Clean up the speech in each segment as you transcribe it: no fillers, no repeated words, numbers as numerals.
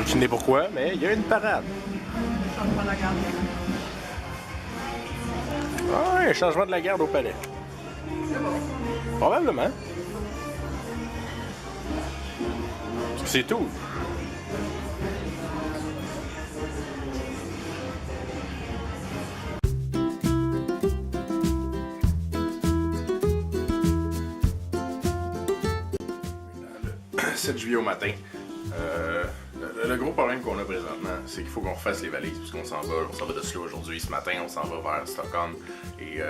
Aucune idée pourquoi, mais il y a une parade. Changement de la garde. Ah, un changement de la garde au palais. C'est bon. Probablement. C'est tout. Le 7 juillet au matin. Le gros problème qu'on a présentement, c'est qu'il faut qu'on refasse les valises, puisqu'on s'en va d'Oslo aujourd'hui. Ce matin, on s'en va vers Stockholm. Et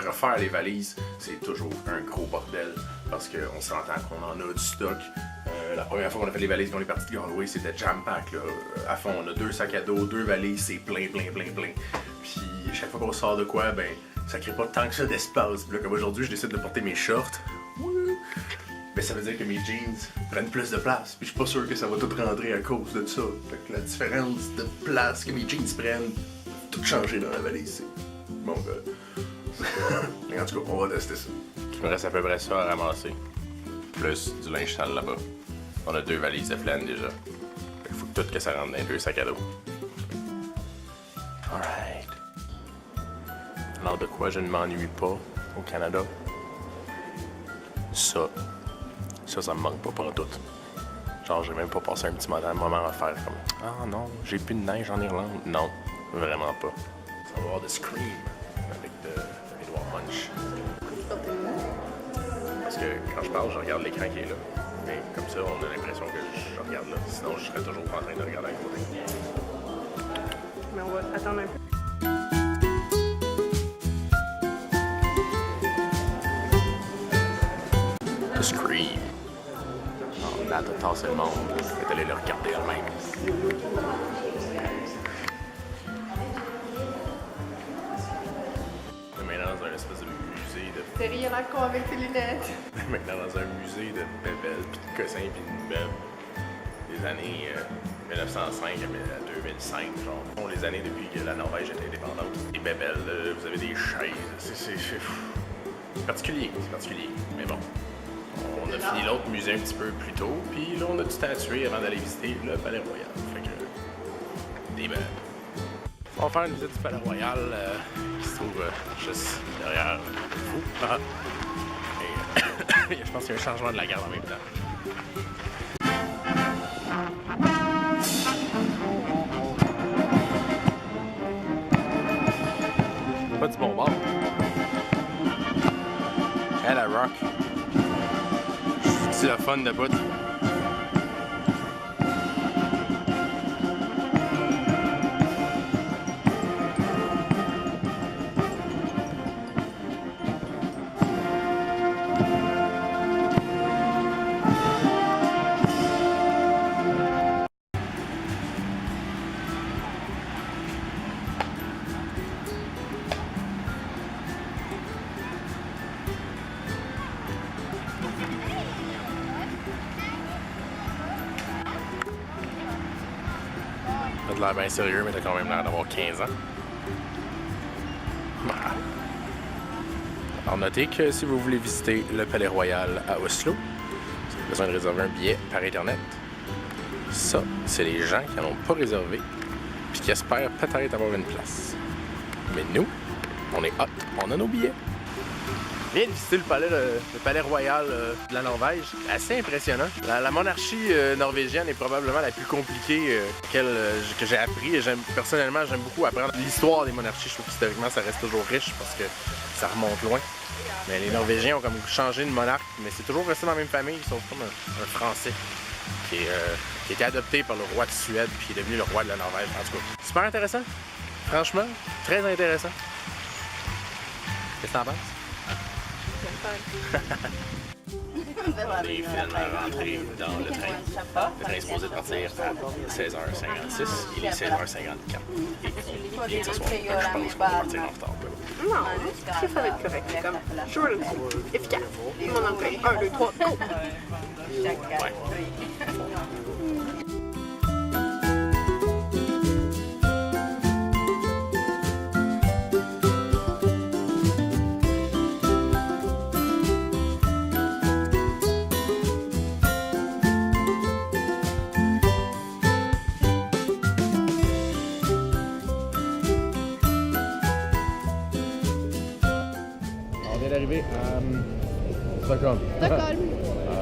refaire les valises, c'est toujours un gros bordel, parce qu'on s'entend qu'on en a du stock. La première fois qu'on a fait les valises, qu'on est parti de Galway, c'était jam-pack, là. À fond, on a 2 sacs à dos, 2 valises, c'est plein. Puis chaque fois qu'on sort de quoi, ben, ça crée pas tant que ça d'espace. Puis là, comme aujourd'hui, je décide de porter mes shorts. Mais ça veut dire que mes jeans prennent plus de place. Puis je suis pas sûr que ça va tout rentrer à cause de ça. Fait que la différence de place que mes jeans prennent, tout changer dans la valise. Bon, mais en tout cas, on va tester ça. Il me reste à peu près ça à ramasser. Plus du linge sale là-bas. On a 2 valises de plaine déjà. Fait qu'il faut que tout que ça rentre dans les 2 sacs à dos. Alright. Alors de quoi je ne m'ennuie pas au Canada? Ça me manque pas tout. Genre, j'ai même pas passé un petit moment à faire comme « Ah non, j'ai plus de neige en Irlande. » Non, vraiment pas. On va avoir de Scream avec de Edouard Munch. Parce que quand je parle, je regarde l'écran qui est là. Mais comme ça, on a l'impression que je regarde là. Sinon, je serais toujours en train de regarder à côté. Mais on va attendre un peu. The Scream. On a de tasser le monde. Je vais aller le regarder elle-même. On est maintenant dans un espèce de musée de... T'as rien à quoi avec tes lunettes. Maintenant dans un musée de bébelles, puis de cossins, puis de meubles des années 1905 à 2005, genre. Les années depuis que la Norvège était indépendante. Des bébelles, vous avez des chaises, c'est particulier, mais bon. On a fini l'autre musée un petit peu plus tôt, puis là on a du temps à tuer avant d'aller visiter le Palais Royal. Fait que, des belles. On va faire une visite du Palais Royal qui se trouve juste derrière vous. Et je pense qu'il y a un changement de la garde en même temps. Pas du bon bord. Elle a rock. C'est le fun de bout. T'as de l'air bien sérieux, mais t'as quand même l'air d'avoir 15 ans. Voilà. Alors notez que si vous voulez visiter le Palais Royal à Oslo, vous avez besoin de réserver un billet par Internet. Ça, c'est les gens qui n'en ont pas réservé puis qui espèrent peut-être avoir une place. Mais nous, on est hot, on a nos billets. Je viens de visiter le palais royal de la Norvège. Assez impressionnant. La monarchie norvégienne est probablement la plus compliquée que j'ai appris. Et personnellement, j'aime beaucoup apprendre l'histoire des monarchies. Je trouve qu'historiquement, ça reste toujours riche parce que ça remonte loin. Mais les Norvégiens ont comme changé de monarque, mais c'est toujours resté dans la même famille, sauf comme un Français qui a été adopté par le roi de Suède puis qui est devenu le roi de la Norvège. En tout cas, super intéressant. Franchement, très intéressant. Qu'est-ce que t'en penses? Les films à rentrer dans le train. Le train est supposé partir à 16h56 et les 16h54. Et bien de s'asseoir. Je pense qu'on va partir en retard. Non, ça va être correct. C'est comme short and sweet, efficace. Mon entrée, 1, 2, 3, go! Ouais. aller à Stockholm. Stockholm.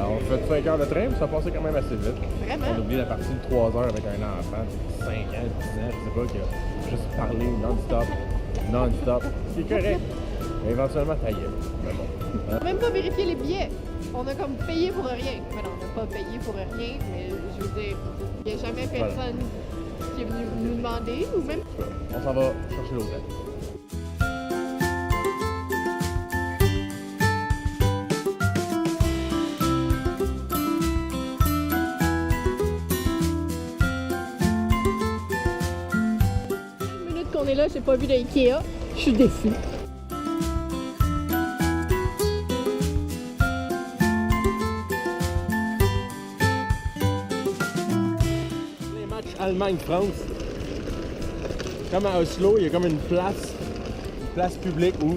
On fait 5 heures de train, mais ça passait quand même assez vite. Vraiment? On oublie la partie de 3 heures avec un enfant de 5 ans, 10 ans, je sais pas, qui a juste parlé non-stop. C'est correct. Mais éventuellement, ça y est. Mais bon. On n'a même pas vérifié les billets. On a comme payé pour rien. Mais non, on n'a pas payé pour rien, mais je veux dire, il n'y a jamais personne qui est venu nous demander ou même. On s'en va chercher l'hôtel. On est là, j'ai pas vu d'IKEA. Je suis déçue. Les matchs Allemagne-France, comme à Oslo, il y a comme une place publique où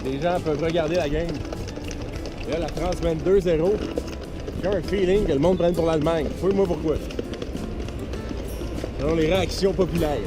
les gens peuvent regarder la game. Et là, la France mène 2-0. J'ai comme un feeling que le monde prenne pour l'Allemagne. Fouille-moi pourquoi. Selon les réactions populaires.